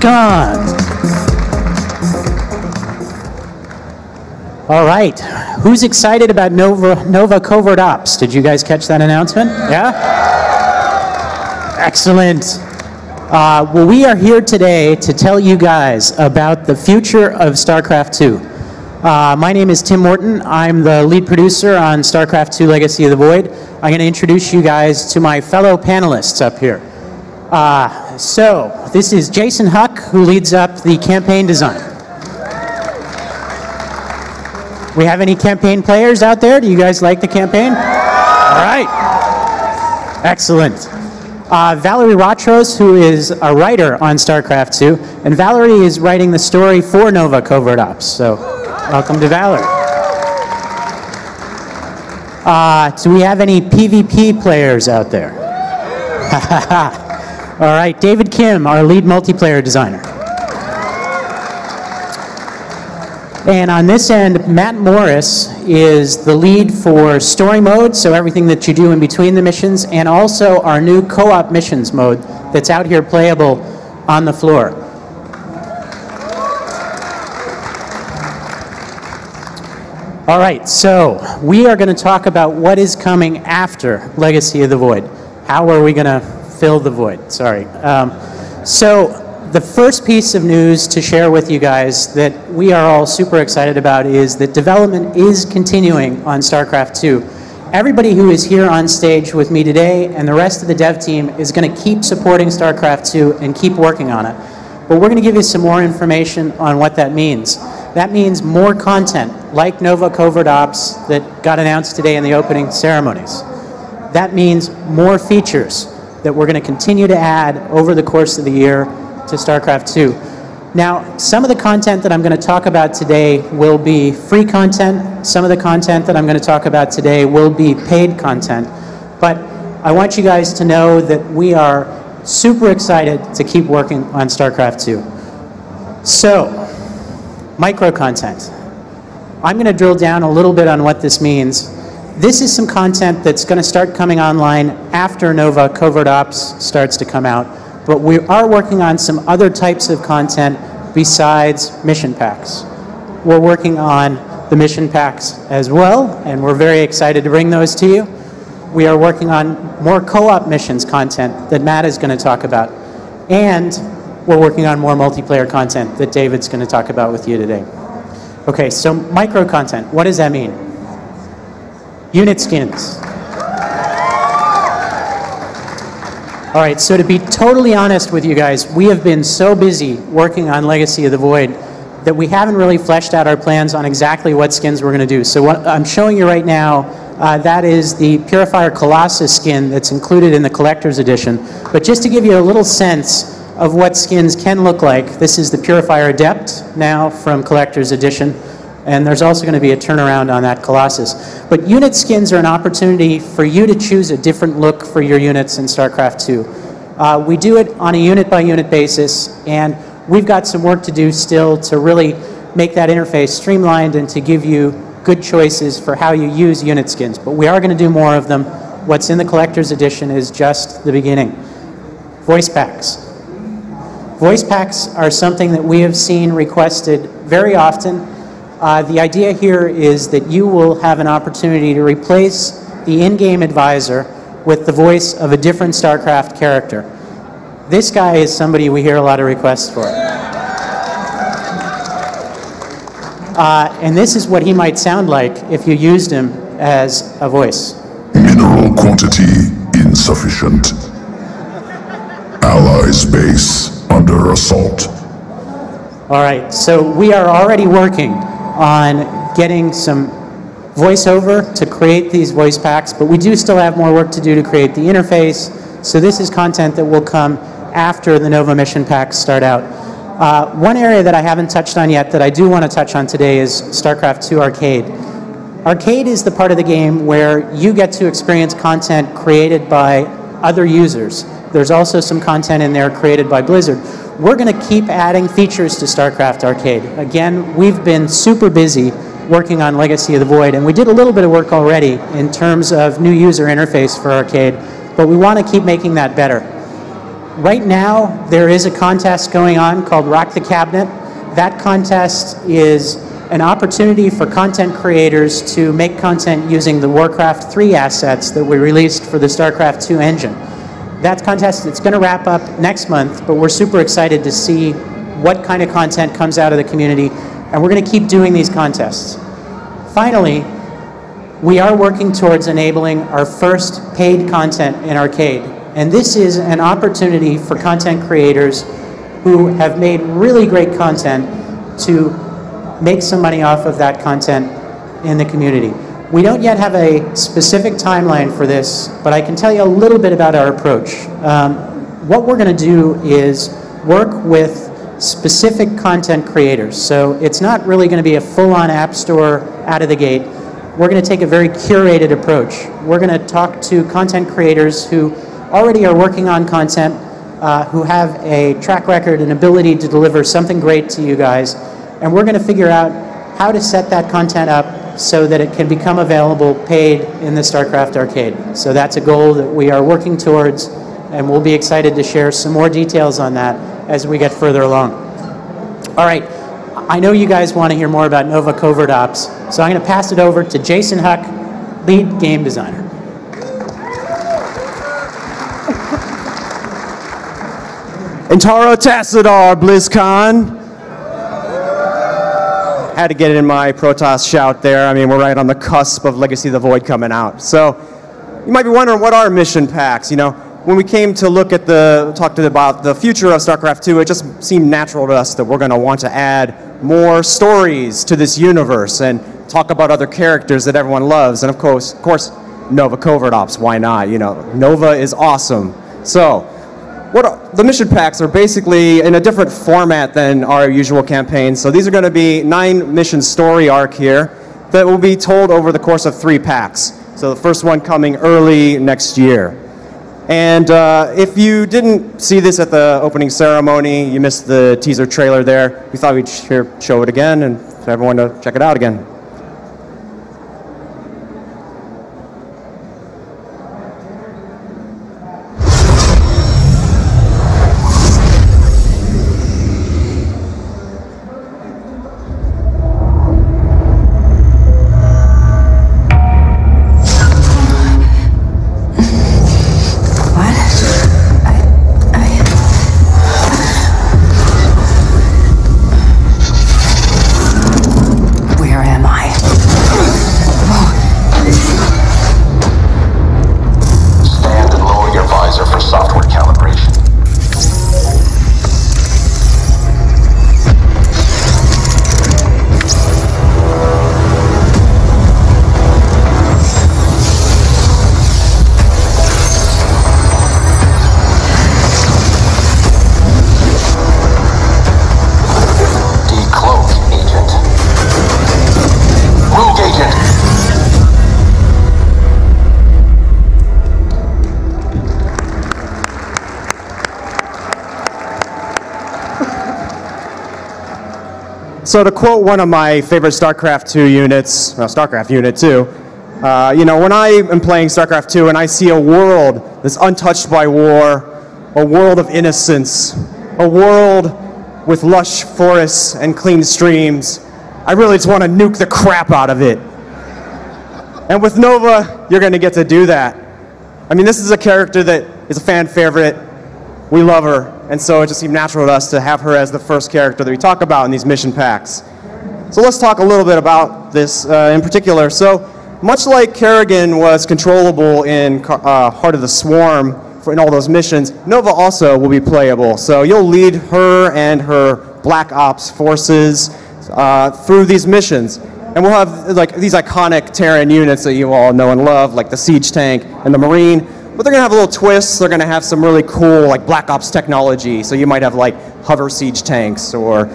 BlizzCon. All right, who's excited about Nova Covert Ops? Did you guys catch that announcement? Yeah? Excellent. Well, we are here today to tell you guys about the future of StarCraft 2. My name is Tim Morton. I'm the lead producer on StarCraft 2 Legacy of the Void. I'm going to introduce you guys to my fellow panelists up here. So, this is Jason Huck, who leads up the campaign design. We have any campaign players out there? Do you guys like the campaign? All right. Excellent. Valerie Rotros, who is a writer on StarCraft 2, and Valerie is writing the story for Nova Covert Ops. So, welcome to Valerie. Do we have any PvP players out there? All right, David Kim, our lead multiplayer designer. And on this end, Matt Morris is the lead for story mode, so everything that you do in between the missions, and also our new co-op missions mode that's out here playable on the floor. All right, so we are going to talk about what is coming after Legacy of the Void. How are we going to fill the void? Sorry. So the first piece of news to share with you guys that we are all super excited about is that development is continuing on StarCraft 2. Everybody who is here on stage with me today and the rest of the dev team is going to keep supporting StarCraft 2 and keep working on it. But we're going to give you some more information on what that means. That means more content, like Nova Covert Ops that got announced today in the opening ceremonies. That means more features that we're going to continue to add over the course of the year to StarCraft 2. Now, some of the content that I'm going to talk about today will be free content. Some of the content that I'm going to talk about today will be paid content. But I want you guys to know that we are super excited to keep working on StarCraft 2. So, micro content. I'm going to drill down a little bit on what this means. This is some content that's going to start coming online after Nova Covert Ops starts to come out. But we are working on some other types of content besides mission packs. We're working on the mission packs as well, and we're very excited to bring those to you. We are working on more co-op missions content that Matt is going to talk about. And we're working on more multiplayer content that David's going to talk about with you today. Okay, so micro content, what does that mean? Unit skins. All right, so to be totally honest with you guys, we have been so busy working on Legacy of the Void that we haven't really fleshed out our plans on exactly what skins we're going to do. So what I'm showing you right now, that is the Purifier Colossus skin that's included in the Collector's Edition. But just to give you a little sense of what skins can look like, this is the Purifier Adept now from Collector's Edition. And there's also going to be a turnaround on that Colossus. But unit skins are an opportunity for you to choose a different look for your units in StarCraft 2. We do it on a unit-by-unit basis, and we've got some work to do still to really make that interface streamlined and to give you good choices for how you use unit skins. But we are going to do more of them. What's in the Collector's Edition is just the beginning. Voice packs. Voice packs are something that we have seen requested very often. The idea here is that you will have an opportunity to replace the in-game advisor with the voice of a different StarCraft character. This guy is somebody we hear a lot of requests for. And this is what he might sound like if you used him as a voice. Mineral quantity insufficient. Allies base under assault. All right, so we are already working on getting some voiceover to create these voice packs, but we do still have more work to do to create the interface. So this is content that will come after the Nova mission packs start out. One area that I haven't touched on yet that I do want to touch on today is StarCraft 2 Arcade. Arcade is the part of the game where you get to experience content created by other users. There's also some content in there created by Blizzard. We're going to keep adding features to StarCraft Arcade. Again, we've been super busy working on Legacy of the Void, and we did a little bit of work already in terms of new user interface for Arcade, but we want to keep making that better. Right now, there is a contest going on called Rock the Cabinet. That contest is an opportunity for content creators to make content using the Warcraft 3 assets that we released for the StarCraft 2 engine. That contest, it's going to wrap up next month, but we're super excited to see what kind of content comes out of the community, and we're going to keep doing these contests. Finally, we are working towards enabling our first paid content in Arcade, and this is an opportunity for content creators who have made really great content to make some money off of that content in the community. We don't yet have a specific timeline for this, but I can tell you a little bit about our approach. What we're going to do is work with specific content creators. So it's not really going to be a full-on app store out of the gate. We're going to take a very curated approach. We're going to talk to content creators who already are working on content, who have a track record and ability to deliver something great to you guys, and we're going to figure out how to set that content up so that it can become available paid in the StarCraft Arcade. So that's a goal that we are working towards, and we'll be excited to share some more details on that as we get further along. All right, I know you guys want to hear more about Nova Covert Ops, so I'm going to pass it over to Jason Huck, lead game designer. Intaro Tassadar, BlizzCon. Had to get it in my Protoss shout there. I mean, we're right on the cusp of Legacy of the Void coming out. So you might be wondering, what are mission packs? You know, when we came to look at about the future of StarCraft 2, it just seemed natural to us that we're going to want to add more stories to this universe and talk about other characters that everyone loves. And of course, Nova Covert Ops. Why not? You know, Nova is awesome. So the mission packs are basically in a different format than our usual campaigns. So these are going to be 9 mission story arc here that will be told over the course of 3 packs. So the first one coming early next year. And if you didn't see this at the opening ceremony, you missed the teaser trailer there, we thought we'd show it again and for everyone to check it out again. So to quote one of my favorite StarCraft 2 units, StarCraft Unit 2, you know, when I am playing StarCraft 2 and I see a world that's untouched by war, a world of innocence, a world with lush forests and clean streams, I really just want to nuke the crap out of it. And with Nova, you're going to get to do that. I mean, this is a character that is a fan favorite. We love her, and so it just seemed natural to us to have her as the first character that we talk about in these mission packs. So let's talk a little bit about this in particular. So much like Kerrigan was controllable in Heart of the Swarm in all those missions, Nova also will be playable. So you'll lead her and her Black Ops forces through these missions. And we'll have like these iconic Terran units that you all know and love, like the Siege Tank and the Marine. But they're going to have a little twists. They're going to have some really cool like Black Ops technology. So you might have like hover siege tanks or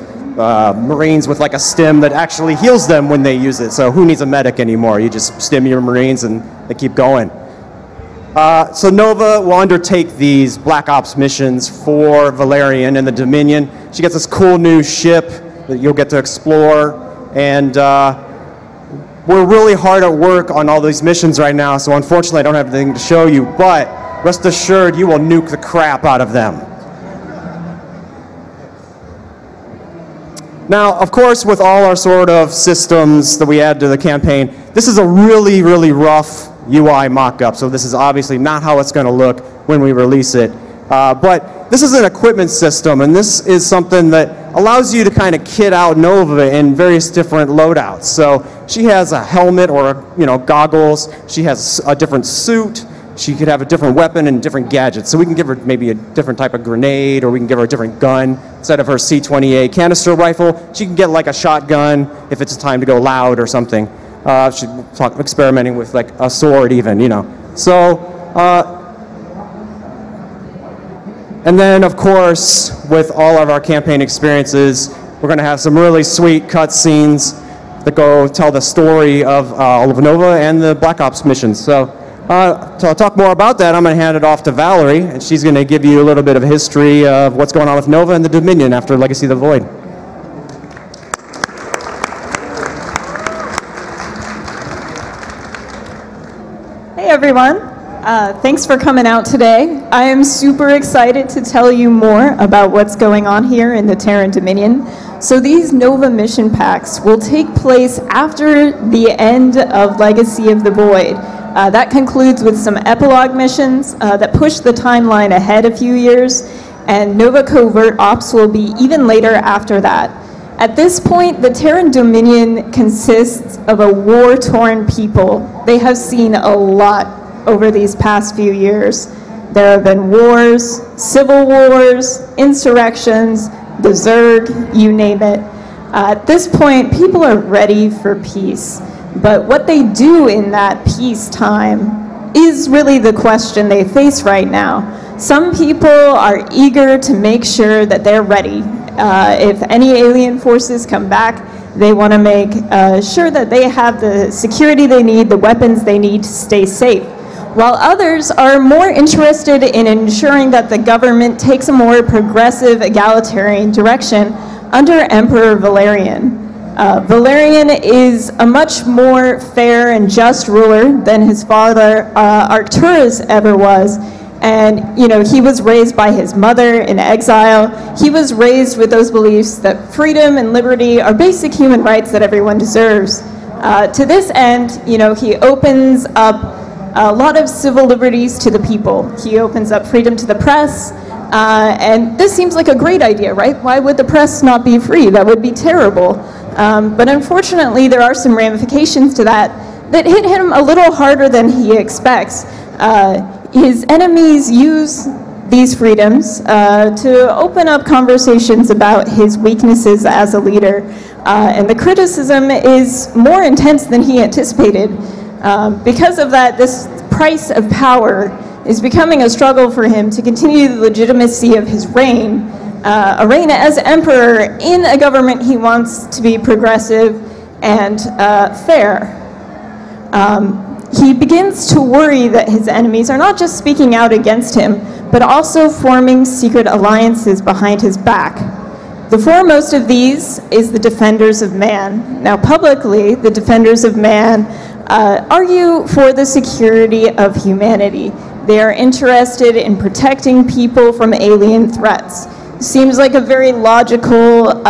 Marines with like a stim that actually heals them when they use it. So who needs a medic anymore? You just stim your Marines and they keep going. So Nova will undertake these Black Ops missions for Valerian and the Dominion. She gets this cool new ship that you'll get to explore. And we're really hard at work on all these missions right now, so unfortunately I don't have anything to show you, but rest assured you will nuke the crap out of them. Now, of course, with all our sort of systems that we add to the campaign, this is a really, really rough UI mock-up, so this is obviously not how it's going to look when we release it. But this is an equipment system, and this is something that allows you to kind of kit out Nova in various different loadouts. So she has a helmet or, goggles. She has a different suit. She could have a different weapon and different gadgets. So we can give her maybe a different type of grenade, or we can give her a different gun. Instead of her C-28 canister rifle, she can get like a shotgun if it's time to go loud or something. She's experimenting with like a sword even, So, and then of course, with all of our campaign experiences, we're gonna have some really sweet cutscenes that go tell the story of Nova and the Black Ops missions. So, to talk more about that, I'm going to hand it off to Valerie, and she's going to give you a little bit of a history of what's going on with Nova and the Dominion after Legacy of the Void. Hey everyone, thanks for coming out today. I am super excited to tell you more about what's going on here in the Terran Dominion. So these Nova mission packs will take place after the end of Legacy of the Void. That concludes with some epilogue missions that push the timeline ahead a few years, and Nova Covert Ops will be even later after that. At this point, the Terran Dominion consists of a war-torn people. They have seen a lot over these past few years. There have been wars, civil wars, insurrections, the Zerg, you name it. At this point, people are ready for peace. But what they do in that peacetime is really the question they face right now. Some people are eager to make sure that they're ready. If any alien forces come back, they want to make sure that they have the security they need, the weapons they need to stay safe. While others are more interested in ensuring that the government takes a more progressive, egalitarian direction under Emperor Valerian. Valerian is a much more fair and just ruler than his father Arcturus ever was. And, he was raised by his mother in exile. He was raised with those beliefs that freedom and liberty are basic human rights that everyone deserves. To this end, he opens up a lot of civil liberties to the people. He opens up freedom to the press. And this seems like a great idea, right? Why would the press not be free? That would be terrible. But unfortunately, there are some ramifications to that hit him a little harder than he expects. His enemies use these freedoms to open up conversations about his weaknesses as a leader. And the criticism is more intense than he anticipated. Because of that, this price of power is becoming a struggle for him to continue the legitimacy of his reign. A reign as emperor in a government he wants to be progressive and fair. He begins to worry that his enemies are not just speaking out against him, but also forming secret alliances behind his back. The foremost of these is the Defenders of Man. Now, publicly, the Defenders of Man argue for the security of humanity. They are interested in protecting people from alien threats. Seems like a very logical,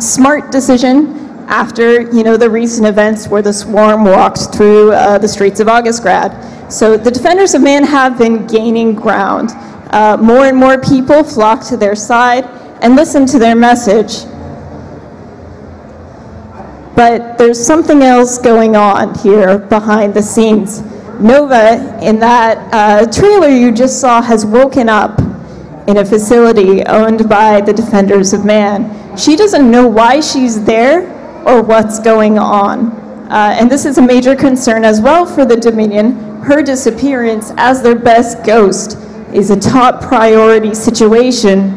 smart decision after, the recent events where the Swarm walked through the streets of Augustgrad. So the Defenders of Man have been gaining ground. More and more people flock to their side and listen to their message. But there's something else going on here behind the scenes. Nova, in that trailer you just saw, has woken up in a facility owned by the Defenders of Man. She doesn't know why she's there or what's going on. And this is a major concern as well for the Dominion. Her disappearance as their best ghost is a top priority situation.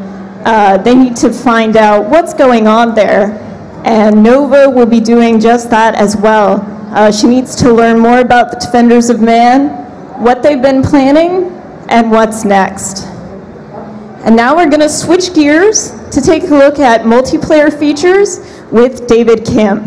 They need to find out what's going on there. And Nova will be doing just that as well. She needs to learn more about the Defenders of Man, what they've been planning, and what's next. And now we're going to switch gears to take a look at multiplayer features with David Kim.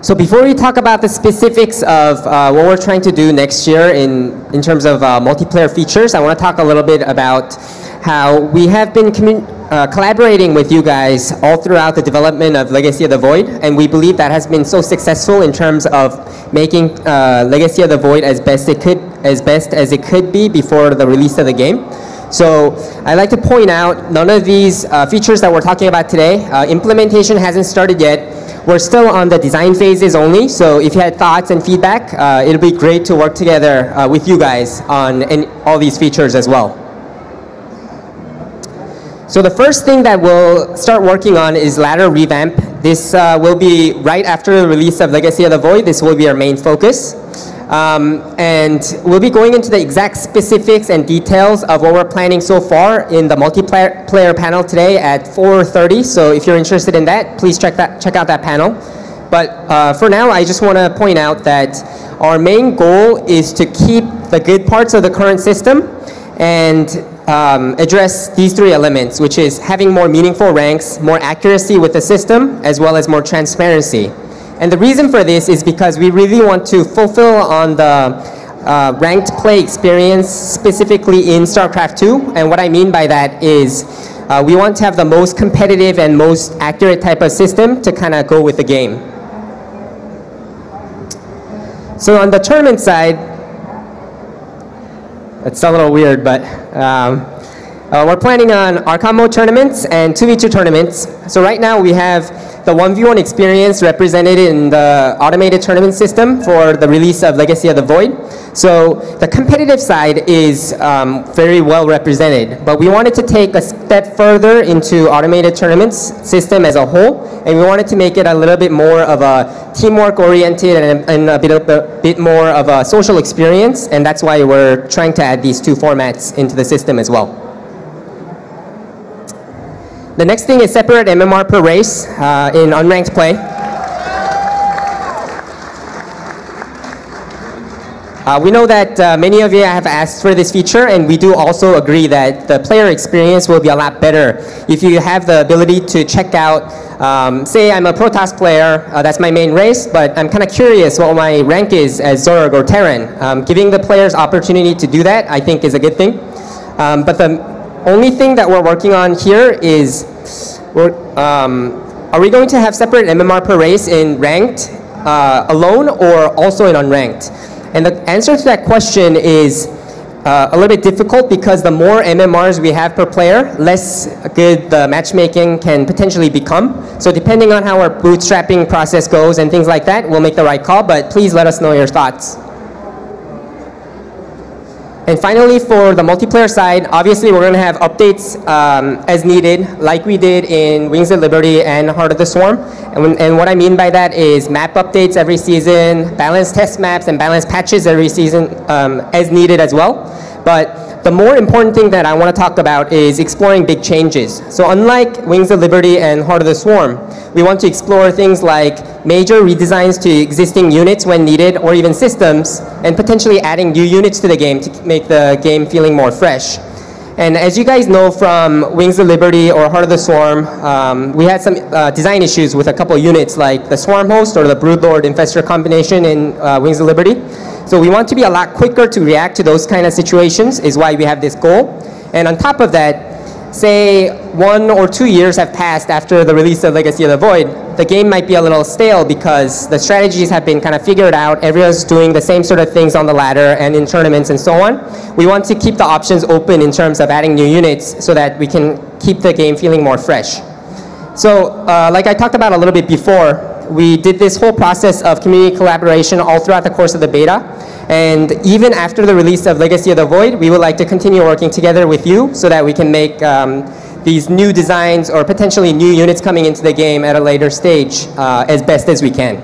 So So before we talk about the specifics of what we're trying to do next year in terms of multiplayer features, I want to talk a little bit about how we have been collaborating with you guys all throughout the development of Legacy of the Void, and we believe that has been so successful in terms of making Legacy of the Void as best as it could be before the release of the game. So I'd like to point out none of these features that we're talking about today, implementation hasn't started yet. We're still on the design phases only, so if you had thoughts and feedback, it'll be great to work together with you guys on all these features as well. So the first thing that we'll start working on is ladder revamp. This will be right after the release of Legacy of the Void. This will be our main focus. And we'll be going into the exact specifics and details of what we're planning so far in the multiplayer panel today at 4:30. So if you're interested in that, please check out that panel. But for now, I just want to point out that our main goal is to keep the good parts of the current system and address these three elements, which is having more meaningful ranks, more accuracy with the system, as well as more transparency. And the reason for this is because we really want to fulfill on the ranked play experience specifically in StarCraft 2. And what I mean by that is we want to have the most competitive and most accurate type of system to kind of go with the game. So on the tournament side, it's a little weird, but we're planning on Archon mode tournaments and 2v2 tournaments. So right now we have the 1v1 experience represented in the automated tournament system for the release of Legacy of the Void. So the competitive side is very well represented, but we wanted to take a step further into automated tournaments system as a whole, and we wanted to make it a little bit more of a teamwork oriented and a bit more of a social experience, and that's why we're trying to add these two formats into the system as well. The next thing is separate MMR per race in unranked play. We know that many of you have asked for this feature, and we do also agree that the player experience will be a lot better if you have the ability to check out, say I'm a Protoss player, that's my main race, but I'm kind of curious what my rank is as Zerg or Terran. Giving the players opportunity to do that, I think, is a good thing. But the only thing that we're working on here is, are we going to have separate MMR per race in ranked alone or also in unranked? And the answer to that question is a little bit difficult because the more MMRs we have per player, less good the matchmaking can potentially become. So depending on how our bootstrapping process goes and things like that, we'll make the right call, but please let us know your thoughts. And finally, for the multiplayer side, obviously we're going to have updates as needed, like we did in Wings of Liberty and Heart of the Swarm. And what I mean by that is map updates every season, balanced test maps and balanced patches every season as needed as well. But the more important thing that I want to talk about is exploring big changes. So unlike Wings of Liberty and Heart of the Swarm, we want to explore things like major redesigns to existing units when needed, or even systems, and potentially adding new units to the game to make the game feeling more fresh. And as you guys know from Wings of Liberty or Heart of the Swarm, we had some design issues with a couple units like the Swarm Host or the Broodlord Infestor combination in Wings of Liberty. So we want to be a lot quicker to react to those kind of situations, is why we have this goal. And on top of that, say 1 or 2 years have passed after the release of Legacy of the Void, the game might be a little stale because the strategies have been kind of figured out, everyone's doing the same sort of things on the ladder and in tournaments and so on. We want to keep the options open in terms of adding new units so that we can keep the game feeling more fresh. So like I talked about a little bit before, we did this whole process of community collaboration all throughout the course of the beta. And even after the release of Legacy of the Void, we would like to continue working together with you so that we can make these new designs or potentially new units coming into the game at a later stage as best as we can.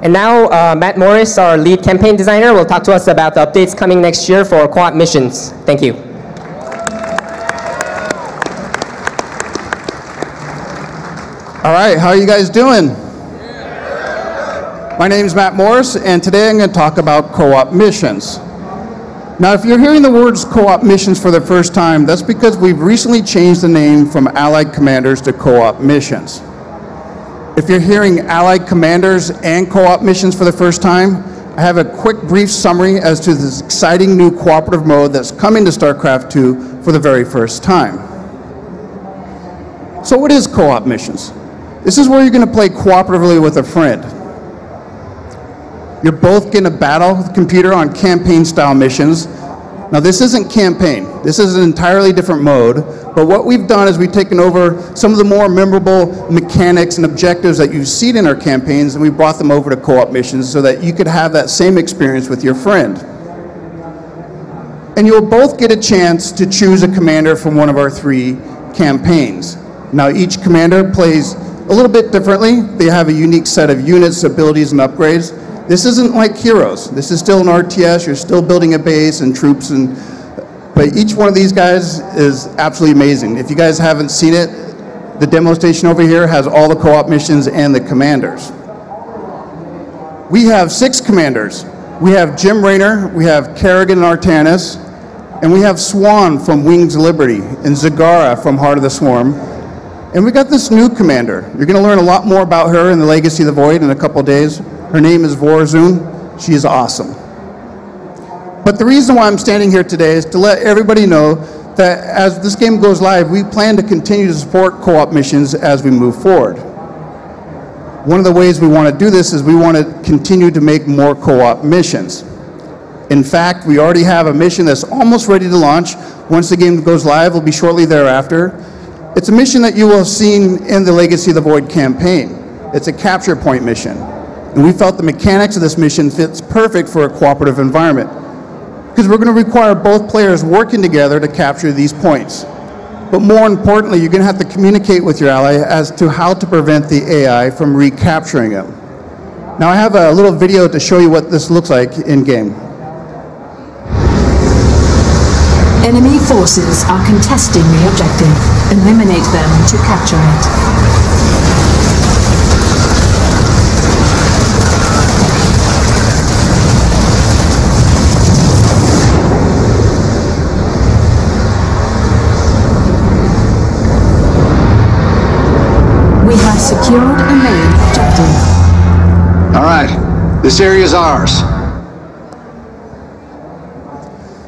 And now Matt Morris, our lead campaign designer, will talk to us about the updates coming next year for co-op missions. Thank you. All right, how are you guys doing? My name is Matt Morris, and today I'm going to talk about co-op missions. Now, if you're hearing the words co-op missions for the first time, that's because we've recently changed the name from Allied Commanders to co-op missions. If you're hearing allied commanders and co-op missions for the first time, I have a quick brief summary as to this exciting new cooperative mode that's coming to StarCraft 2 for the very first time. So what is co-op missions? This is where you're going to play cooperatively with a friend. You're both going to battle the computer on campaign-style missions. Now, this isn't campaign. This is an entirely different mode. But what we've done is we've taken over some of the more memorable mechanics and objectives that you've seen in our campaigns, and we brought them over to co-op missions so that you could have that same experience with your friend. And you'll both get a chance to choose a commander from one of our 3 campaigns. Now, each commander plays a little bit differently. They have a unique set of units, abilities, and upgrades. This isn't like Heroes. This is still an RTS. You're still building a base and troops, but each one of these guys is absolutely amazing. If you guys haven't seen it, the demo station over here has all the co-op missions and the commanders. We have 6 commanders. We have Jim Raynor, we have Kerrigan and Artanis, and we have Swan from Wings of Liberty and Zagara from Heart of the Swarm. And we got this new commander. You're going to learn a lot more about her in the Legacy of the Void in a couple days. Her name is Vorazun. She is awesome. But the reason why I'm standing here today is to let everybody know that as this game goes live, we plan to continue to support co-op missions as we move forward. One of the ways we want to do this is we want to continue to make more co-op missions. In fact, we already have a mission that's almost ready to launch. Once the game goes live, it'll be shortly thereafter. It's a mission that you will have seen in the Legacy of the Void campaign. It's a capture point mission. And we felt the mechanics of this mission fits perfect for a cooperative environment, because we're going to require both players working together to capture these points. But more importantly, you're going to have to communicate with your ally as to how to prevent the AI from recapturing them. Now I have a little video to show you what this looks like in game. Enemy forces are contesting the objective. Eliminate them to capture it. We have secured a main objective. All right, this area is ours.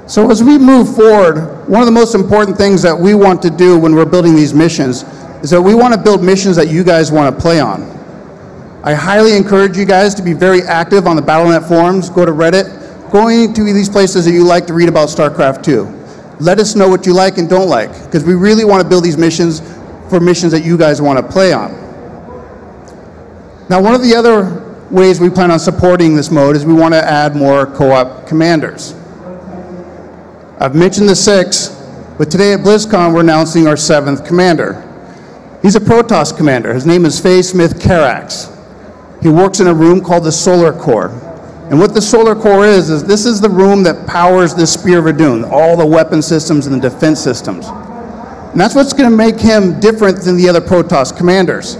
So as we move forward, one of the most important things that we want to do when we're building these missions is that we want to build missions that you guys want to play on. I highly encourage you guys to be very active on the Battle.net forums, go to Reddit, going to these places that you like to read about StarCraft 2. Let us know what you like and don't like, because we really want to build these missions for missions that you guys want to play on. Now, one of the other ways we plan on supporting this mode is we want to add more co-op commanders. I've mentioned the 6, but today at BlizzCon we're announcing our 7th commander. He's a Protoss commander. His name is Faye Smith Carax. He works in a room called the Solar Core. And what the Solar Core is this is the room that powers the Spear of Verdun, all the weapon systems and the defense systems. And that's what's going to make him different than the other Protoss commanders.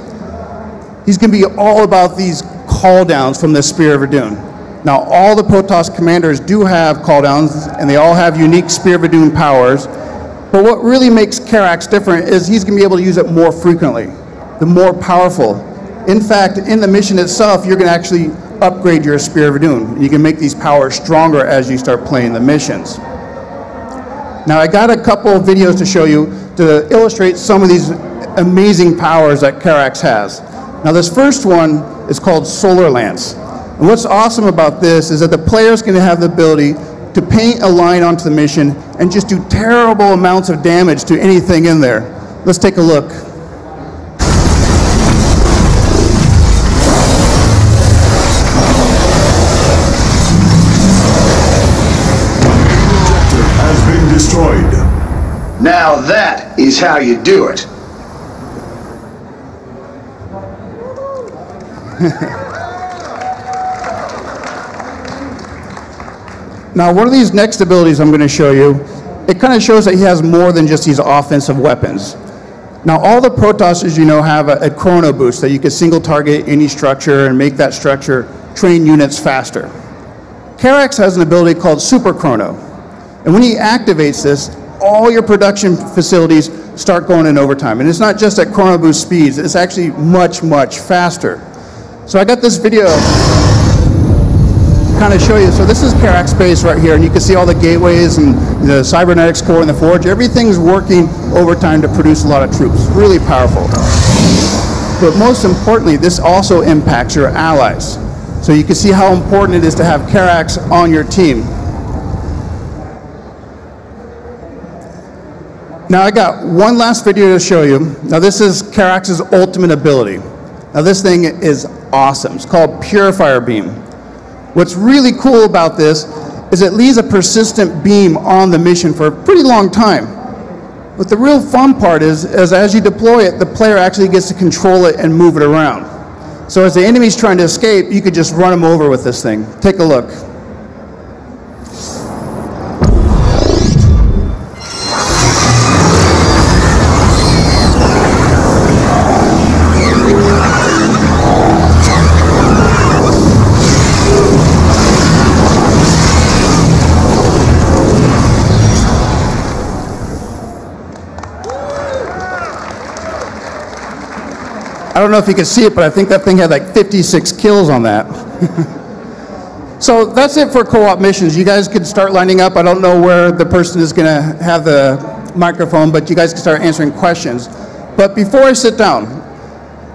He's going to be all about these call downs from the Spear of Verdun. Now, all the Protoss commanders do have call downs, and they all have unique Spear of Verdun powers. But what really makes Carax different is he's going to be able to use it more frequently, the more powerful. In fact, in the mission itself, you're going to actually upgrade your Spear of Verdun. You can make these powers stronger as you start playing the missions. Now, I got a couple of videos to show you to illustrate some of these amazing powers that Carax has. Now, this first one is called Solar Lance. And what's awesome about this is that the player's going to have the ability to paint a line onto the mission and just do terrible amounts of damage to anything in there. Let's take a look. Objective has been destroyed. Now that is how you do it. Now, one of these next abilities I'm going to show you, it kind of shows that he has more than just these offensive weapons. Now, all the Protossers, you know, have a chrono boost that you can single target any structure and make that structure train units faster. Carax has an ability called Super Chrono. And when he activates this, all your production facilities start going in overtime. And it's not just at chrono boost speeds, it's actually much, much faster. So I got this video to kind of show you. So this is Karak space right here, and you can see all the gateways and the cybernetics core and the forge. Everything's working overtime to produce a lot of troops. Really powerful. But most importantly, this also impacts your allies. So you can see how important it is to have Karaks on your team. Now I got one last video to show you. Now this is Karax's ultimate ability. Now this thing is awesome. It's called Purifier Beam. What's really cool about this is it leaves a persistent beam on the mission for a pretty long time. But the real fun part is as you deploy it, the player actually gets to control it and move it around. So as the enemy's trying to escape, you could just run them over with this thing. Take a look. I don't know if you can see it, but I think that thing had like 56 kills on that. So that's it for co-op missions. You guys can start lining up. I don't know where the person is going to have the microphone, but you guys can start answering questions. But before I sit down,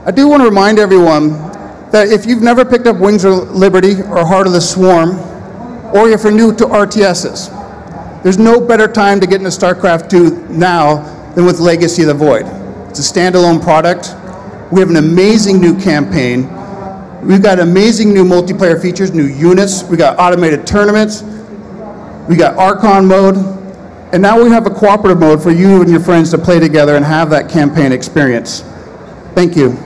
I do want to remind everyone that if you've never picked up Wings of Liberty or Heart of the Swarm, or if you're new to RTSs, there's no better time to get into StarCraft 2 now than with Legacy of the Void. It's a standalone product. We have an amazing new campaign. We've got amazing new multiplayer features, new units. We got automated tournaments. We got Archon mode. And now we have a cooperative mode for you and your friends to play together and have that campaign experience. Thank you.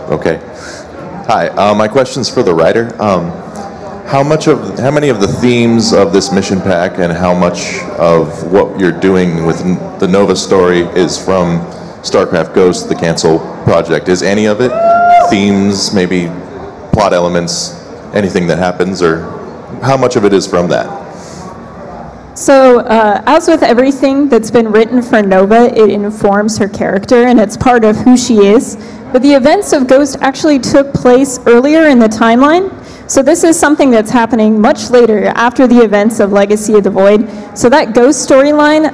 Okay. Hi, my question's for the writer. How many of the themes of this mission pack and how much of what you're doing with the Nova story is from StarCraft Ghost, the Cancel project? Is any of it themes, maybe plot elements, anything that happens, or how much of it is from that? So, as with everything that's been written for Nova, it informs her character and it's part of who she is. But the events of Ghost actually took place earlier in the timeline. So this is something that's happening much later, after the events of Legacy of the Void. So that Ghost storyline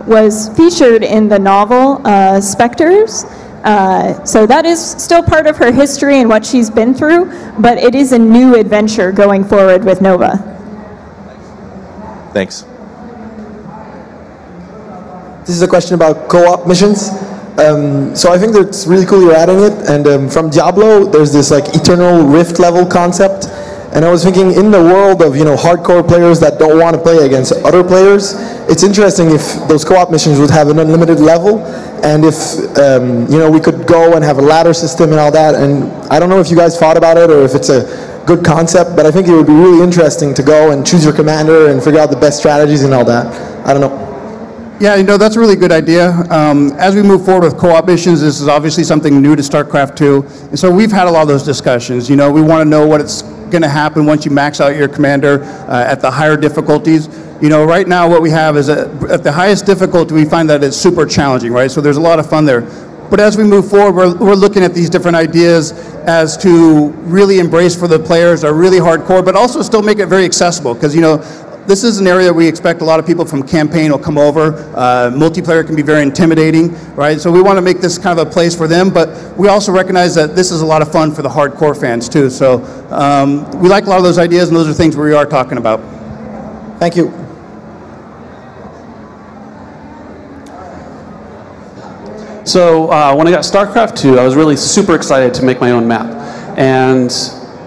was featured in the novel Spectres. So that is still part of her history and what she's been through, but it is a new adventure going forward with Nova. Thanks. This is a question about co-op missions. So I think that it's really cool you're adding it, and from Diablo there's this like eternal rift level concept, and I was thinking in the world of hardcore players that don't want to play against other players, it's interesting if those co-op missions would have an unlimited level, and if we could go and have a ladder system and all that. And I don't know if you guys thought about it or if it's a good concept, but I think it would be really interesting to go and choose your commander and figure out the best strategies and all that. I don't know. Yeah, that's a really good idea. As we move forward with co-op missions, this is obviously something new to StarCraft 2. And so we've had a lot of those discussions. We want to know what it's going to happen once you max out your commander at the higher difficulties. Right now what we have is at the highest difficulty, we find that it's super challenging, right? So there's a lot of fun there. But as we move forward, we're looking at these different ideas as to really embrace for the players are really hardcore, but also still make it very accessible. Because, this is an area we expect a lot of people from campaign will come over. Multiplayer can be very intimidating, right? So we want to make this kind of a place for them, but we also recognize that this is a lot of fun for the hardcore fans too. So we like a lot of those ideas, and those are things we are talking about. Thank you. So when I got StarCraft 2, I was really super excited to make my own map. And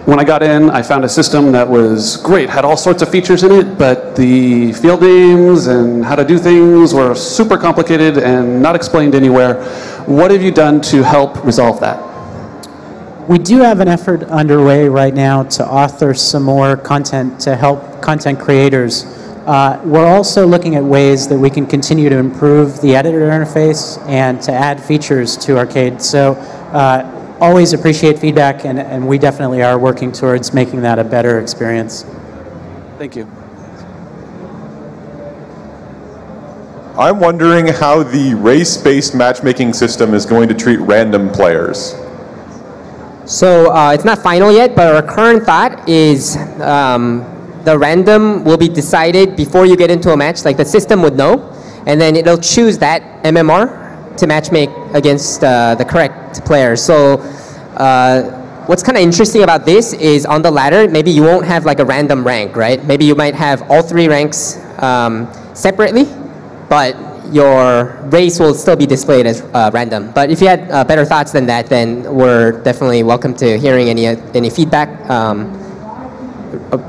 when I got in, I found a system that was great, had all sorts of features in it, but the field names and how to do things were super complicated and not explained anywhere. What have you done to help resolve that? We do have an effort underway right now to author some more content to help content creators. We're also looking at ways that we can continue to improve the editor interface and to add features to Arcade. So always appreciate feedback, and we definitely are working towards making that a better experience. Thank you. I'm wondering how the race-based matchmaking system is going to treat random players. So it's not final yet, but our current thought is the random will be decided before you get into a match. Like the system would know, and then it'll choose that MMR to matchmake against the correct player. So what's kind of interesting about this is on the ladder, maybe you won't have like a random rank, right? Maybe you might have all 3 ranks separately, but your race will still be displayed as random. But if you had better thoughts than that, then we're definitely welcome to hearing any feedback,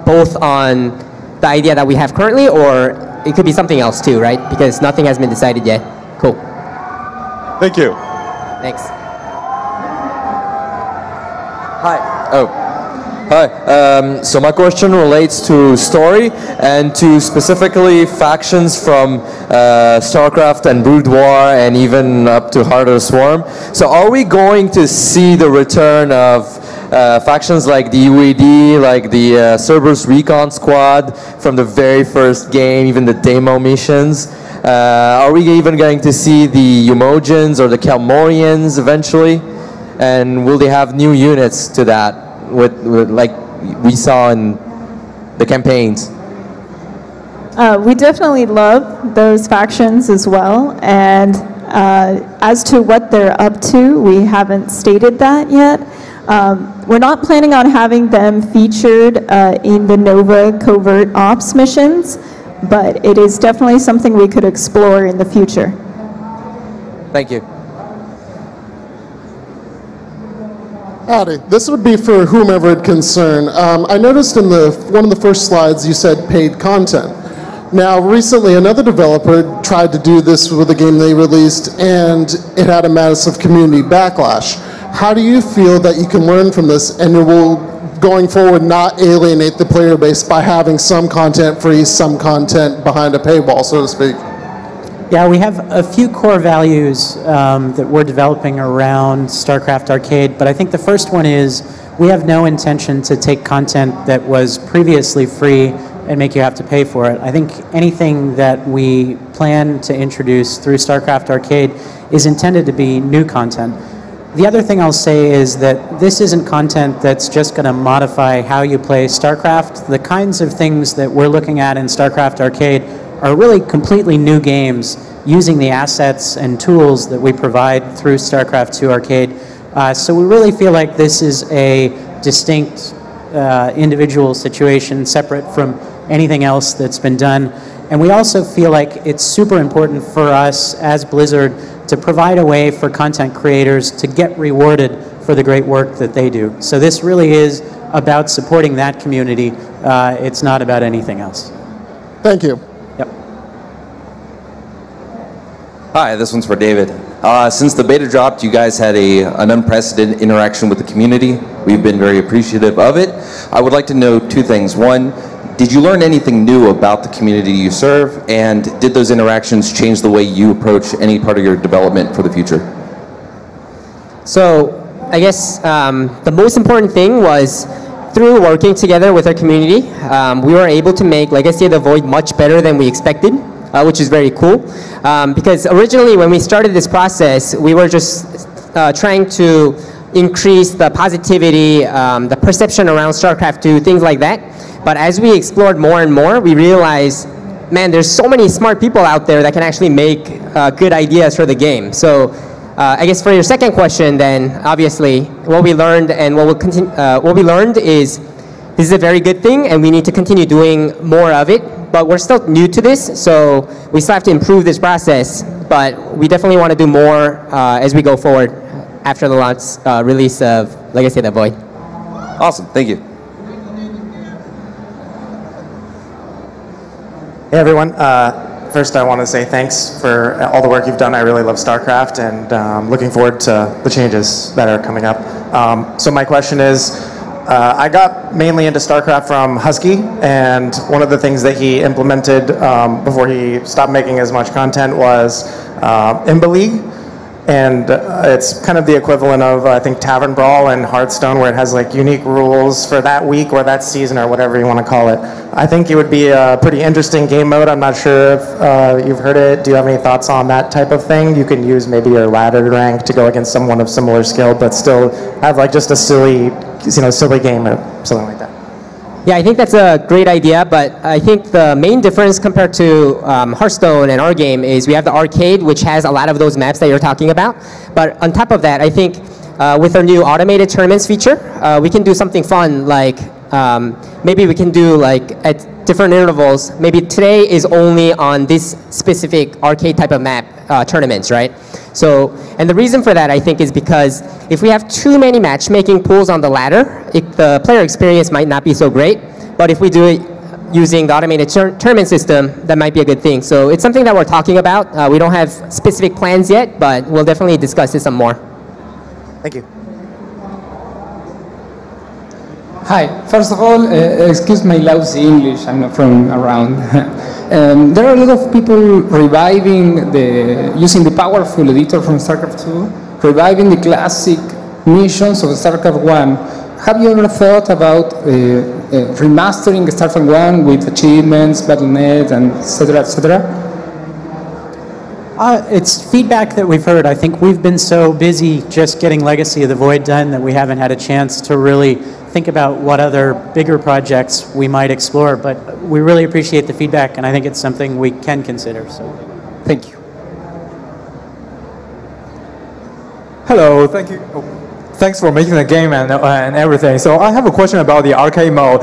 both on the idea that we have currently, or it could be something else too, right? Because nothing has been decided yet. Cool. Thank you. Thanks. Hi. Oh. Hi. So my question relates to story and to specifically factions from StarCraft and Brood War and even up to Heart of the Swarm. So are we going to see the return of factions like the UAD, like the Cerberus Recon Squad from the very first game, even the demo missions? Are we even going to see the Umojans or the Kalmorians eventually? And will they have new units to that? With like we saw in the campaigns. We definitely love those factions as well, and as to what they're up to, we haven't stated that yet. We're not planning on having them featured in the Nova covert ops missions, but it is definitely something we could explore in the future. Thank you. Howdy. This would be for whomever it concern. I noticed in one of the first slides you said paid content. Now, recently another developer tried to do this with a game they released, and it had a massive community backlash. How do you feel that you can learn from this and it will, going forward, not alienate the player base by having some content free, some content behind a paywall, so to speak? Yeah, we have a few core values that we're developing around StarCraft Arcade, but I think the first one is we have no intention to take content that was previously free and make you have to pay for it. I think anything that we plan to introduce through StarCraft Arcade is intended to be new content. The other thing I'll say is that this isn't content that's just going to modify how you play StarCraft. The kinds of things that we're looking at in StarCraft Arcade are really completely new games using the assets and tools that we provide through StarCraft 2 Arcade. So we really feel like this is a distinct individual situation separate from anything else that's been done. And we also feel like it's super important for us as Blizzard to provide a way for content creators to get rewarded for the great work that they do. So this really is about supporting that community. It's not about anything else. Thank you. Hi, this one's for David. Since the beta dropped, you guys had an unprecedented interaction with the community. We've been very appreciative of it. I would like to know 2 things. One, did you learn anything new about the community you serve? And did those interactions change the way you approach any part of your development for the future? So I guess the most important thing was through working together with our community, we were able to make Legacy of the Void much better than we expected. Which is very cool. Because originally when we started this process, we were just trying to increase the positivity, the perception around StarCraft 2, things like that. But as we explored more and more, we realized, man, there's so many smart people out there that can actually make good ideas for the game. So I guess for your second question then, obviously, what we learned and what we learned is this is a very good thing and we need to continue doing more of it. But we're still new to this, so we still have to improve this process. but we definitely want to do more as we go forward after the launch release of Legacy of the Void. Awesome, thank you. Hey everyone. First, I want to say thanks for all the work you've done. I really love StarCraft, and looking forward to the changes that are coming up. So my question is, I got mainly into StarCraft from Husky, and one of the things that he implemented before he stopped making as much content was Imba League. And it's kind of the equivalent of, I think, Tavern Brawl and Hearthstone, where it has like unique rules for that week or that season or whatever you want to call it. I think it would be a pretty interesting game mode. I'm not sure if you've heard it. Do you have any thoughts on that type of thing? You can use maybe your laddered rank to go against someone of similar skill, but still have like just a silly game or something like that. Yeah, I think that's a great idea, but I think the main difference compared to Hearthstone and our game is we have the arcade, which has a lot of those maps that you're talking about. But on top of that, I think with our new automated tournaments feature, we can do something fun, like maybe we can do like at different intervals, maybe today is only on this specific arcade type of map tournaments, right? So, and the reason for that, I think, is because if we have too many matchmaking pools on the ladder, the player experience might not be so great. But if we do it using the automated tournament system, that might be a good thing. So it's something that we're talking about. We don't have specific plans yet, but we'll definitely discuss this some more. Thank you. Hi. First of all, excuse my lousy English. I'm not from around. There are a lot of people reviving using the powerful editor from StarCraft 2, reviving the classic missions of StarCraft 1. Have you ever thought about remastering StarCraft 1 with achievements, Battle.net, and etc., etc.? It's feedback that we've heard. I think we've been so busy just getting Legacy of the Void done that we haven't had a chance to really think about what other bigger projects we might explore. But we really appreciate the feedback, and I think it's something we can consider. So, thank you. Hello, thank you. Thanks for making the game and everything. So I have a question about the arcade mode.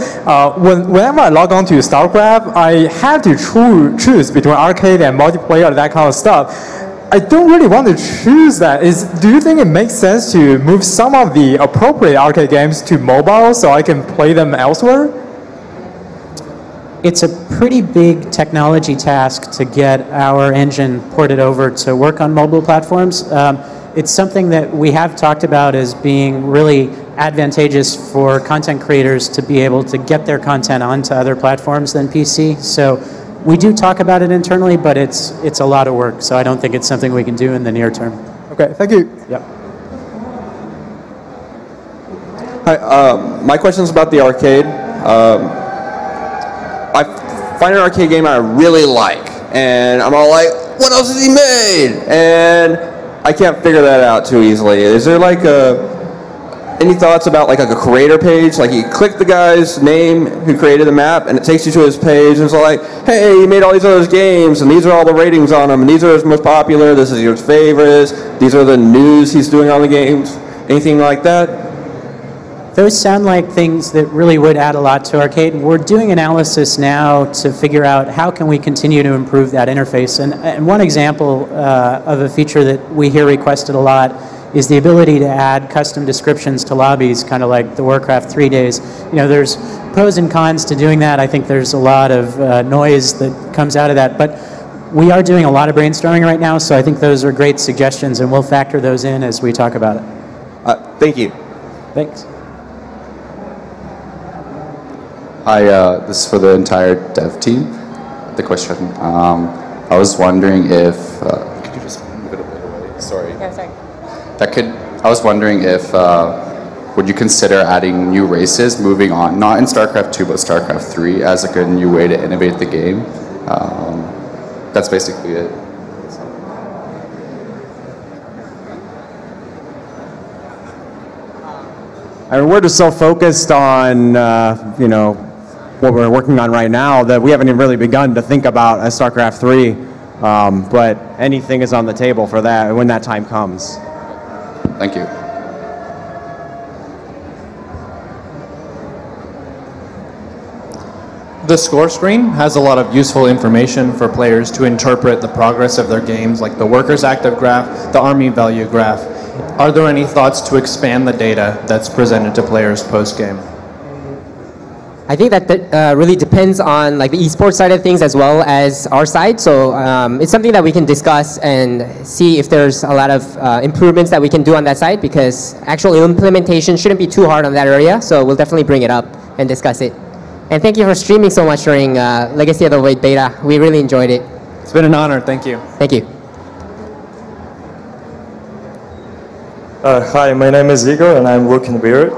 Whenever I log on to StarCraft, I have to choose between arcade and multiplayer, that kind of stuff. I don't really want to choose that. Do you think it makes sense to move some of the appropriate arcade games to mobile so I can play them elsewhere? It's a pretty big technology task to get our engine ported over to work on mobile platforms. It's something that we have talked about as being really advantageous for content creators to be able to get their content onto other platforms than PC. So we do talk about it internally, but it's a lot of work. So I don't think it's something we can do in the near term. Okay, thank you. Yep. Hi, my question is about the arcade. I find an arcade game I really like, and I'm all like, what else has he made? And I can't figure that out too easily. Is there like any thoughts about like a creator page? Like you click the guy's name who created the map and it takes you to his page and it's like, hey, you made all these other games and these are all the ratings on them and these are his most popular, this is your favorites, these are the news he's doing on the games. Anything like that? Those sound like things that really would add a lot to arcade. We're doing analysis now to figure out how can we continue to improve that interface. And one example of a feature that we hear requested a lot is the ability to add custom descriptions to lobbies, kind of like the Warcraft 3 days. You know, there's pros and cons to doing that. I think there's a lot of noise that comes out of that. But we are doing a lot of brainstorming right now, so I think those are great suggestions, and we'll factor those in as we talk about it. Thank you. Thanks. Hi, this is for the entire dev team. The question, I was wondering if, could you just move it a bit away? Sorry. Yeah, sorry. I was wondering if, would you consider adding new races moving on, not in StarCraft 2, but StarCraft 3 as like a new way to innovate the game? That's basically it. I mean, we're just so focused on, you know, what we're working on right now that we haven't even really begun to think about a StarCraft 3. But anything is on the table for that when that time comes. Thank you. The score screen has a lot of useful information for players to interpret the progress of their games, like the workers' active graph, the army value graph. Are there any thoughts to expand the data that's presented to players post-game? I think that really depends on like the esports side of things as well as our side. So it's something that we can discuss and see if there's a lot of improvements that we can do on that side, because actual implementation shouldn't be too hard on that area. So we'll definitely bring it up and discuss it. And thank you for streaming so much during Legacy of the Void beta. We really enjoyed it. It's been an honor. Thank you. Thank you. Hi, my name is Igor and I'm looking weird.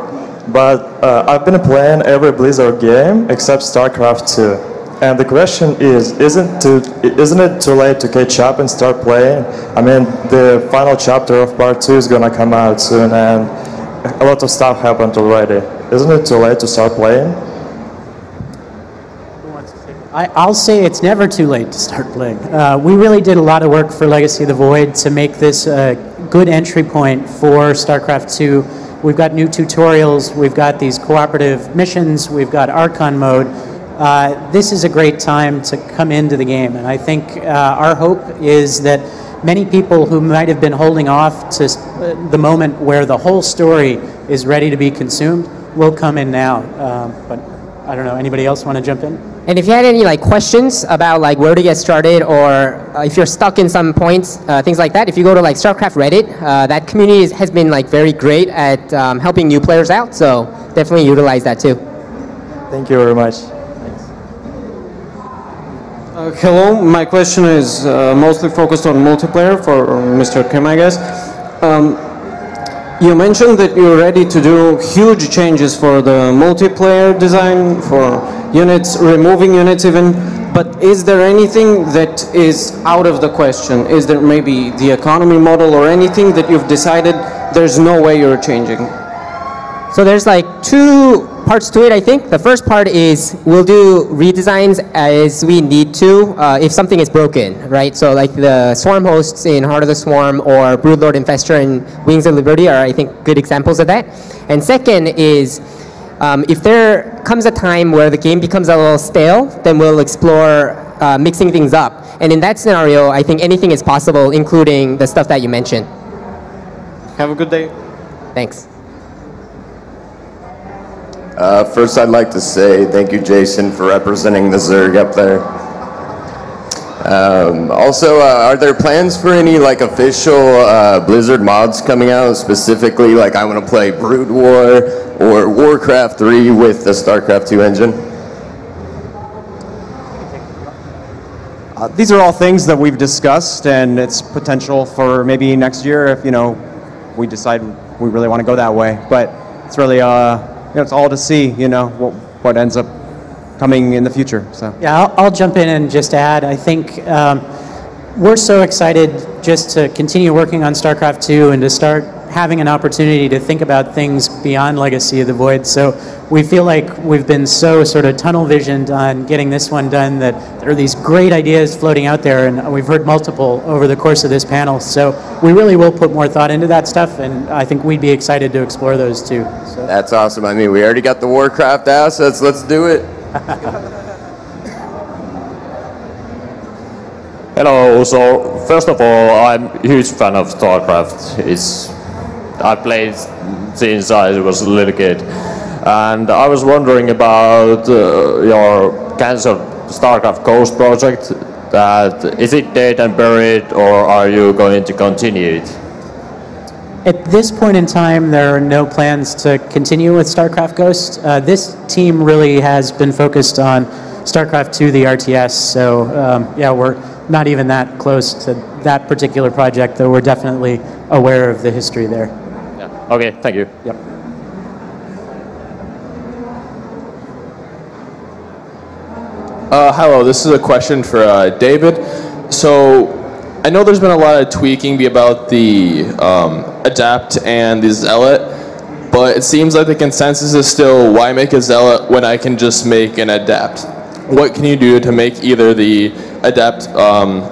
But I've been playing every Blizzard game except StarCraft 2. And the question is, isn't it too late to catch up and start playing? I mean, the final chapter of part 2 is gonna come out soon and a lot of stuff happened already. Isn't it too late to start playing? I'll say it's never too late to start playing. We really did a lot of work for Legacy of the Void to make this a good entry point for StarCraft 2. We've got new tutorials, we've got these cooperative missions, we've got Archon mode. This is a great time to come into the game, and I think our hope is that many people who might have been holding off to the moment where the whole story is ready to be consumed will come in now. But I don't know, anybody else want to jump in? And if you had any like questions about like where to get started, or if you're stuck in some points, things like that, if you go to like StarCraft Reddit, that community has been like very great at helping new players out. So definitely utilize that too. Thank you very much. Hello, my question is mostly focused on multiplayer for Mr. Kim, I guess. You mentioned that you're ready to do huge changes for the multiplayer design, for units, removing units even, but is there anything that is out of the question? Is there maybe the economy model or anything that you've decided there's no way you're changing? So there's like two parts to it, I think. The first part is we'll do redesigns as we need to if something is broken, right? So like the swarm hosts in Heart of the Swarm or Broodlord Infestor and Wings of Liberty are, I think, good examples of that. And second is if there comes a time where the game becomes a little stale, then we'll explore mixing things up. And in that scenario, I think anything is possible, including the stuff that you mentioned. Have a good day. Thanks. First, I'd like to say thank you, Jason, for representing the Zerg up there. Also, are there plans for any like official Blizzard mods coming out? Specifically, like I want to play Brood War or Warcraft 3 with the StarCraft 2 engine. These are all things that we've discussed, and it's potential for maybe next year if we decide we really want to go that way. But it's really it's all to see, what ends up coming in the future. So yeah, I'll jump in and just add. I think we're so excited just to continue working on StarCraft 2 and to start having an opportunity to think about things beyond Legacy of the Void. So we feel like we've been so sort of tunnel visioned on getting this one done that there are these great ideas floating out there, and we've heard multiple over the course of this panel. So we really will put more thought into that stuff, and I think we'd be excited to explore those too. So. That's awesome. I mean, we already got the Warcraft assets. Let's do it. Hello. So first of all, I'm a huge fan of StarCraft. I played since I was a little kid, and I was wondering about your canceled StarCraft Ghost project. Is it dead and buried, or are you going to continue it? At this point in time, there are no plans to continue with StarCraft Ghost. This team really has been focused on StarCraft 2, the RTS, so yeah, we're not even that close to that particular project, though we're definitely aware of the history there. Yeah. Okay, thank you. Yep. Hello, this is a question for David. So I know there's been a lot of tweaking about the Adapt and the Zealot, but it seems like the consensus is still, why make a Zealot when I can just make an Adapt? What can you do to make either the Adapt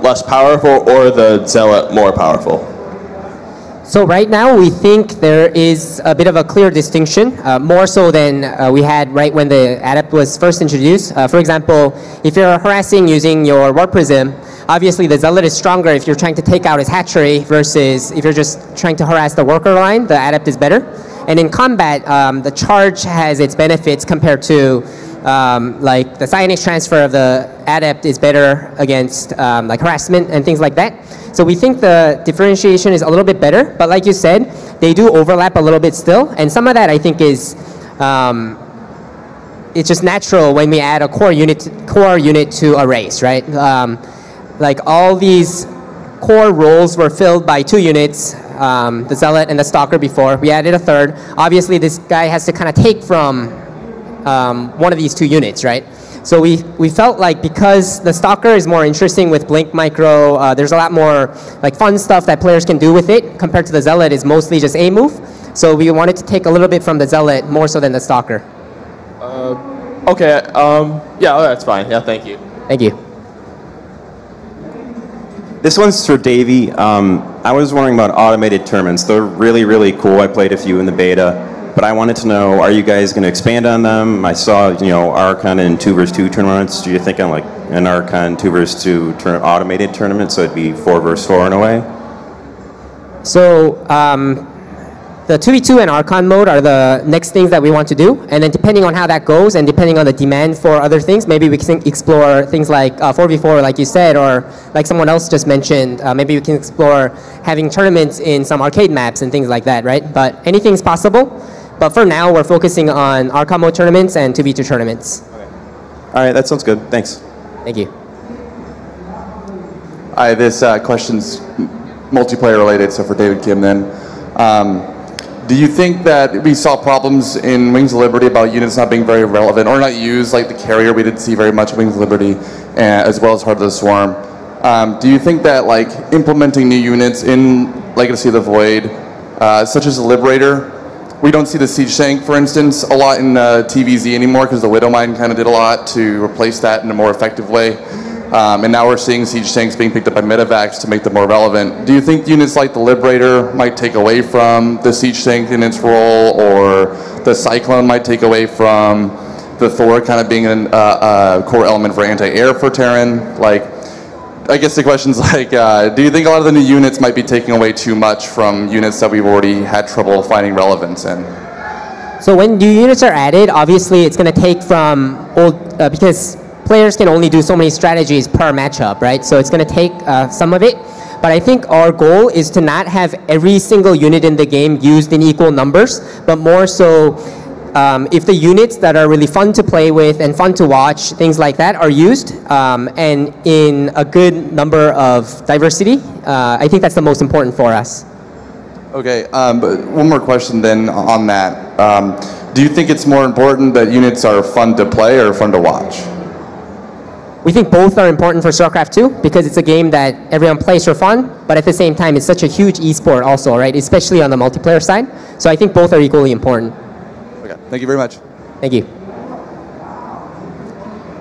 less powerful or the Zealot more powerful? So right now, we think there is a bit of a clear distinction, more so than we had right when the adept was first introduced. For example, if you're harassing using your warp prism, obviously the zealot is stronger if you're trying to take out his hatchery versus if you're just trying to harass the worker line, the adept is better. And in combat, the charge has its benefits compared to like the psionics transfer of the adept is better against like harassment and things like that. So we think the differentiation is a little bit better, but like you said, they do overlap a little bit still, and some of that I think is it's just natural when we add a core unit to a race, right? Like all these core roles were filled by 2 units, the zealot and the stalker before. We added a third. Obviously, this guy has to kind of take from one of these 2 units, right? So we felt like because the stalker is more interesting with blink micro, there's a lot more like fun stuff that players can do with it compared to the zealot is mostly just a move. So we wanted to take a little bit from the zealot more so than the stalker. Okay. Yeah, that's fine. Yeah, thank you. Thank you. This one's for Davey. I was wondering about automated tournaments. They're really, really cool. I played a few in the beta. But I wanted to know, are you guys going to expand on them? I saw, you know, Archon and 2 vs 2 tournaments. Do you think on like an Archon 2 vs 2 automated tournament, so it'd be 4 vs 4 in a way? So the 2v2 and Archon mode are the next things that we want to do. And then depending on how that goes and depending on the demand for other things, maybe we can explore things like 4v4 like you said, or like someone else just mentioned, maybe we can explore having tournaments in some arcade maps and things like that, right? But anything's possible. But for now, we're focusing on Archon mode tournaments and 2v2 tournaments. Okay. All right, that sounds good. Thanks. Thank you. Hi, this question's multiplayer related, so for David Kim then. Do you think that we saw problems in Wings of Liberty about units not being very relevant or not used, like the carrier we didn't see very much in Wings of Liberty, as well as Heart of the Swarm? Do you think that like implementing new units in Legacy of the Void, such as the Liberator, we don't see the Siege Tank, for instance, a lot in TVZ anymore because the Widowmine kind of did a lot to replace that in a more effective way. And now we're seeing Siege Tanks being picked up by Medivacs to make them more relevant. Do you think units like the Liberator might take away from the Siege Tank in its role, or the Cyclone might take away from the Thor kind of being a core element for anti-air for Terran? Like, I guess the question's like, do you think a lot of the new units might be taking away too much from units that we've already had trouble finding relevance in? So when new units are added, obviously it's going to take from old, because players can only do so many strategies per matchup, right? So it's going to take some of it. But I think our goal is to not have every single unit in the game used in equal numbers, but more so if the units that are really fun to play with and fun to watch, things like that, are used and in a good number of diversity, I think that's the most important for us. Okay, but one more question then on that. Do you think it's more important that units are fun to play or fun to watch? We think both are important for StarCraft 2 because it's a game that everyone plays for fun, but at the same time it's such a huge esport also, right? Especially on the multiplayer side. So I think both are equally important. Okay, thank you very much. Thank you.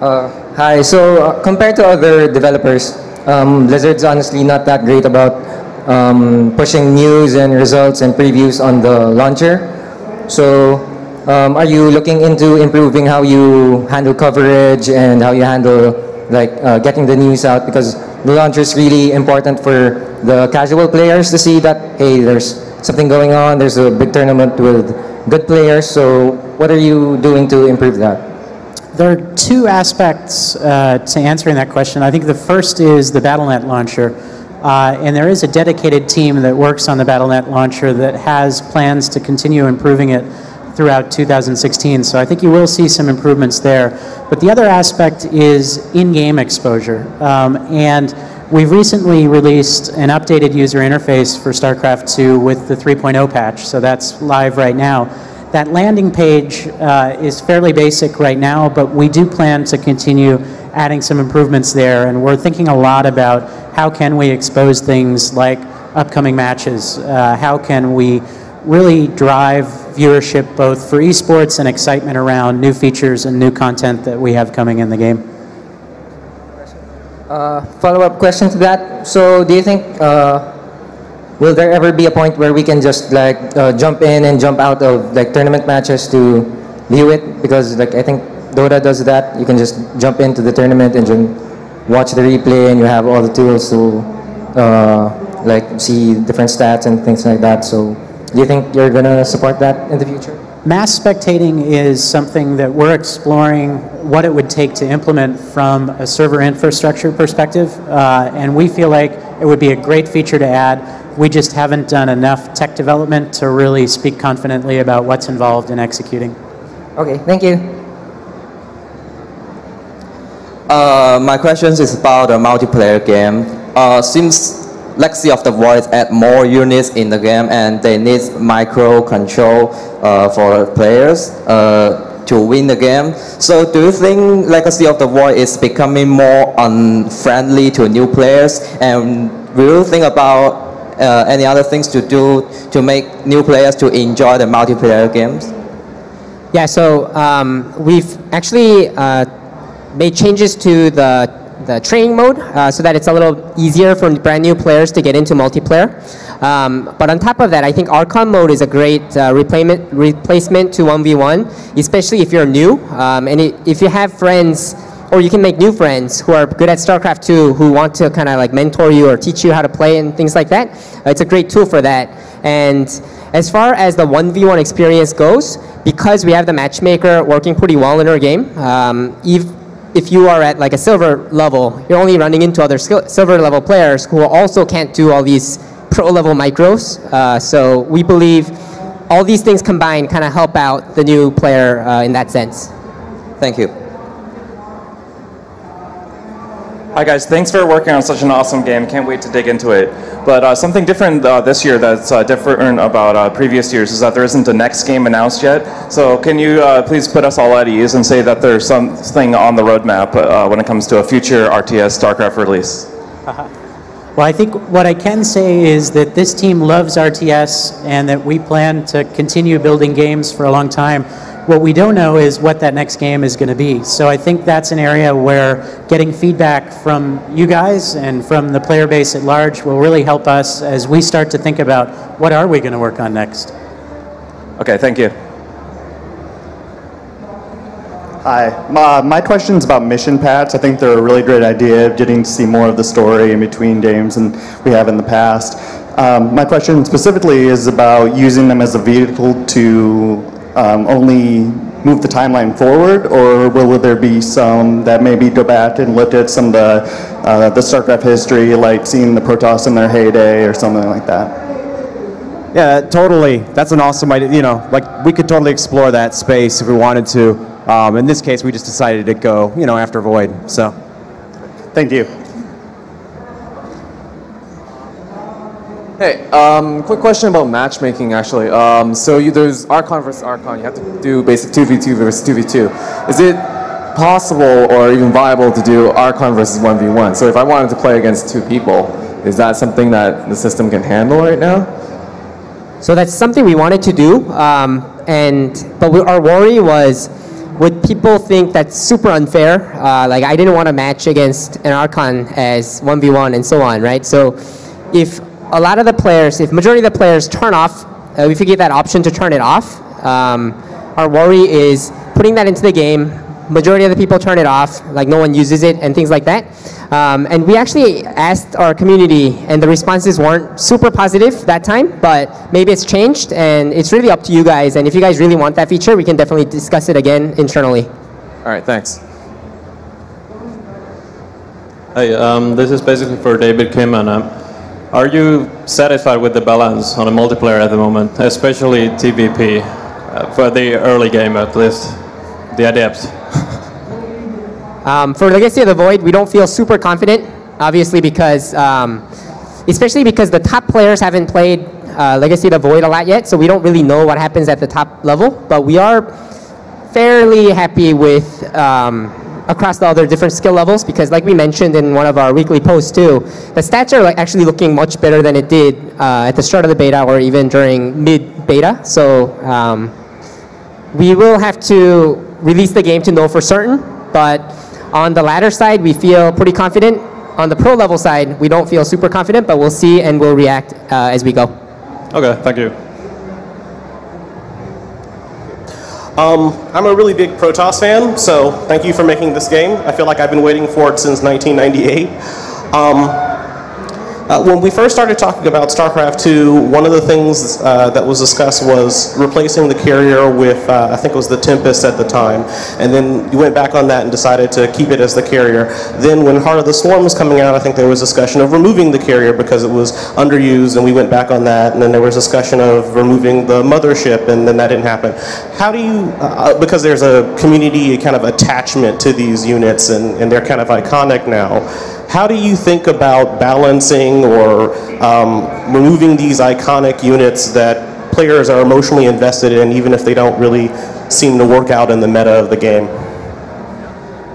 Hi, so compared to other developers, Blizzard's honestly not that great about pushing news and results and previews on the launcher. So are you looking into improving how you handle coverage and how you handle like getting the news out, because the launcher is really important for the casual players to see that, hey, there's something going on, there's a big tournament with good players. So what are you doing to improve that? There are 2 aspects to answering that question. I think the first is the Battle.net launcher. And there is a dedicated team that works on the Battle.net launcher that has plans to continue improving it throughout 2016. So I think you will see some improvements there. But the other aspect is in-game exposure. And we've recently released an updated user interface for StarCraft 2 with the 3.0 patch. So that's live right now. That landing page is fairly basic right now, but we do plan to continue adding some improvements there. And we're thinking a lot about how can we expose things like upcoming matches? How can we really drive viewership both for esports and excitement around new features and new content that we have coming in the game? Follow-up question to that. So do you think will there ever be a point where we can just like jump in and jump out of like tournament matches to view it? Because like I think Dota does that. You can just jump into the tournament and just watch the replay, and you have all the tools to like see different stats and things like that. So do you think you're gonna support that in the future? Mass spectating is something that we're exploring what it would take to implement from a server infrastructure perspective, and we feel like it would be a great feature to add. We just haven't done enough tech development to really speak confidently about what's involved in executing. Okay, thank you. My question is about a multiplayer game. Since Legacy of the Void add more units in the game and they need micro control for players to win the game. So do you think Legacy of the Void is becoming more unfriendly to new players? And will you think about any other things to do to make new players to enjoy the multiplayer games? Yeah, so we've actually made changes to the training mode so that it's a little easier for brand new players to get into multiplayer. But on top of that, I think Archon mode is a great replacement to 1v1, especially if you're new. And if you have friends, or you can make new friends who are good at StarCraft 2, who want to kind of like mentor you or teach you how to play and things like that, it's a great tool for that. And as far as the 1v1 experience goes, because we have the matchmaker working pretty well in our game, if you are at like a silver level, you're only running into other silver level players who also can't do all these pro level micros. So we believe all these things combined kind of help out the new player in that sense. Thank you. Hi guys, thanks for working on such an awesome game. Can't wait to dig into it. But something different this year that's different about previous years is that there isn't a next game announced yet. So can you please put us all at ease and say that there's something on the roadmap when it comes to a future RTS StarCraft release? Well, I think what I can say is that this team loves RTS and that we plan to continue building games for a long time. What we don't know is what that next game is going to be. So I think that's an area where getting feedback from you guys and from the player base at large will really help us as we start to think about what are we going to work on next. Okay, thank you. Hi, my question's about mission paths. I think they're a really great idea, getting to see more of the story in between games than we have in the past. My question specifically is about using them as a vehicle to only move the timeline forward, or will there be some that maybe go back and look at some of the StarCraft history, like seeing the Protoss in their heyday or something like that? Yeah, totally. That's an awesome idea. You know, like we could totally explore that space if we wanted to. In this case, we just decided to go, you know, after Void. So, thank you. Hey, quick question about matchmaking actually. So there's Archon versus Archon. You have to do basic 2v2 versus 2v2. Is it possible or even viable to do Archon versus 1v1? So if I wanted to play against two people, is that something that the system can handle right now? So that's something we wanted to do, but our worry was, would people think that's super unfair? Like I didn't want to match against an Archon as 1v1 and so on, right? So if a lot of the players, if majority of the players turn off, if you give that option to turn it off, our worry is putting that into the game, majority of the people turn it off, like no one uses it and things like that. And we actually asked our community and the responses weren't super positive that time, but maybe it's changed and it's really up to you guys. And if you guys really want that feature, we can definitely discuss it again internally. All right, thanks. Hey, this is basically for David Kim, and are you satisfied with the balance on a multiplayer at the moment, especially TVP, for the early game at least, the Adepts? For Legacy of the Void, we don't feel super confident, obviously because, especially because the top players haven't played Legacy of the Void a lot yet, so we don't really know what happens at the top level, but we are fairly happy with across the other different skill levels, because like we mentioned in one of our weekly posts too, the stats are like actually looking much better than it did at the start of the beta or even during mid-beta. So we will have to release the game to know for certain, but on the latter side, we feel pretty confident. on the pro level side, we don't feel super confident, but we'll see and we'll react as we go. Okay, thank you. I'm a really big Protoss fan, so thank you for making this game. I feel like I've been waiting for it since 1998. When we first started talking about StarCraft 2, one of the things that was discussed was replacing the carrier with, I think it was the Tempest at the time, and then you went back on that and decided to keep it as the carrier. Then when Heart of the Swarm was coming out, I think there was discussion of removing the carrier because it was underused, and we went back on that, and then there was discussion of removing the mothership, and then that didn't happen. How do you, because there's a community kind of attachment to these units, and they're kind of iconic now, how do you think about balancing or removing these iconic units that players are emotionally invested in, even if they don't really seem to work out in the meta of the game?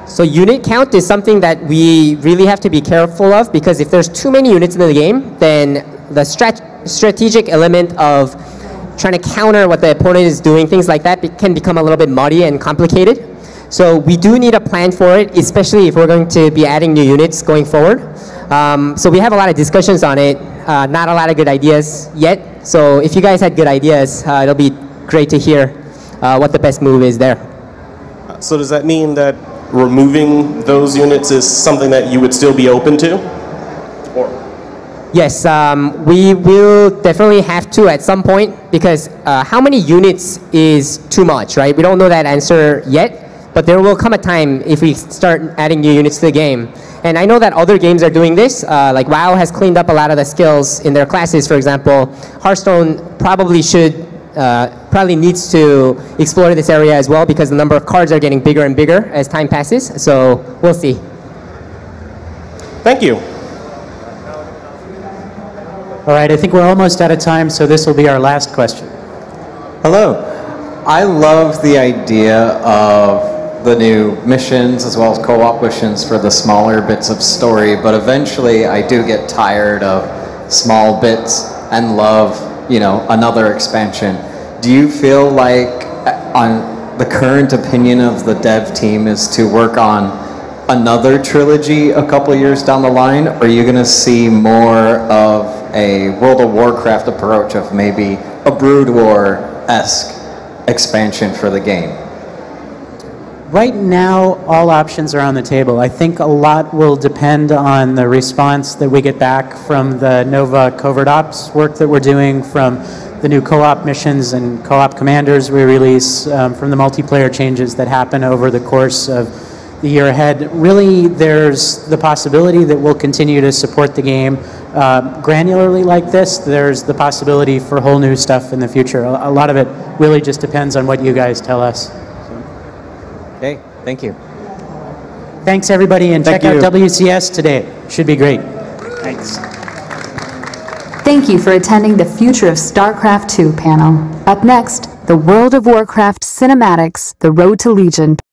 So unit count is something that we really have to be careful of, because if there's too many units in the game, then the strategic element of trying to counter what the opponent is doing, things like that, can become a little bit muddy and complicated. So we do need a plan for it, especially if we're going to be adding new units going forward. So we have a lot of discussions on it, not a lot of good ideas yet. So if you guys had good ideas, it'll be great to hear what the best move is there. So does that mean that removing those units is something that you would still be open to? Yes, we will definitely have to at some point, because how many units is too much, right? We don't know that answer yet. But there will come a time if we start adding new units to the game. And I know that other games are doing this, like WoW has cleaned up a lot of the skills in their classes, for example. Hearthstone probably needs to explore this area as well, because the number of cards are getting bigger and bigger as time passes. So we'll see. Thank you. All right, I think we're almost out of time, so this will be our last question. Hello. I love the idea of the new missions as well as co-op missions for the smaller bits of story, but eventually I do get tired of small bits and love, another expansion. Do you feel like on the current opinion of the dev team is to work on another trilogy a couple years down the line, or are you going to see more of a World of Warcraft approach of maybe a Brood War-esque expansion for the game? Right now, all options are on the table. I think a lot will depend on the response that we get back from the Nova Covert Ops work that we're doing, from the new co-op missions and co-op commanders we release, from the multiplayer changes that happen over the course of the year ahead. Really, there's the possibility that we'll continue to support the game granularly like this. There's the possibility for whole new stuff in the future. A lot of it really just depends on what you guys tell us. Okay, thank you. Thanks, everybody, and check out WCS today. Should be great. Thanks. Thank you for attending the Future of StarCraft 2 panel. Up next, the World of Warcraft Cinematics, The Road to Legion.